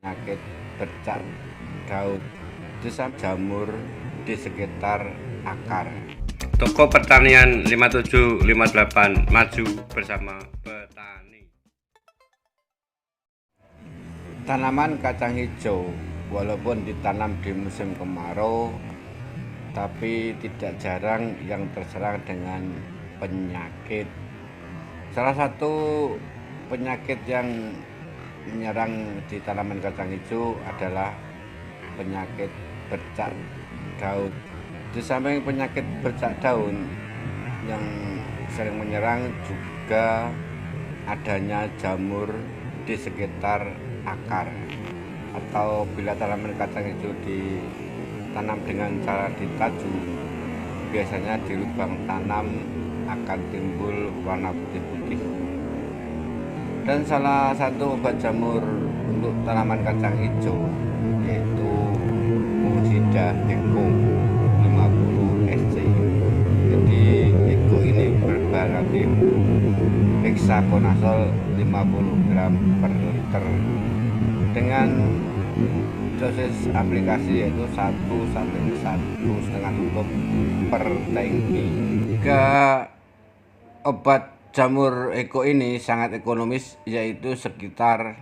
penyakit bercak daun, jamur di sekitar akar. Toko Pertanian 5758 maju bersama petani. Tanaman kacang hijau walaupun ditanam di musim kemarau, tapi tidak jarang yang terserang dengan penyakit. Salah satu penyakit yang menyerang di tanaman kacang hijau adalah penyakit bercak daun. Di samping penyakit bercak daun yang sering menyerang, juga adanya jamur di sekitar akar, atau bila tanaman kacang hijau ditanam dengan cara ditaju, biasanya di lubang tanam akan timbul warna putih-putih. Dan salah satu obat jamur untuk tanaman kacang hijau yaitu Fungicida Eco 50 SC. Jadi Eco ini berbahan aktif hexaconazole 50 gram per liter dengan dosis aplikasi yaitu 1 sampai 1,5 tutup per tangki. Obat jamur Eco ini sangat ekonomis, yaitu sekitar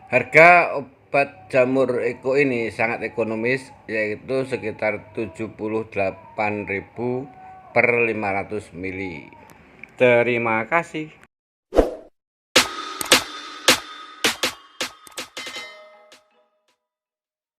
harga obat jamur Eco ini sangat ekonomis yaitu sekitar 78.000 per 500 ml. Terima kasih.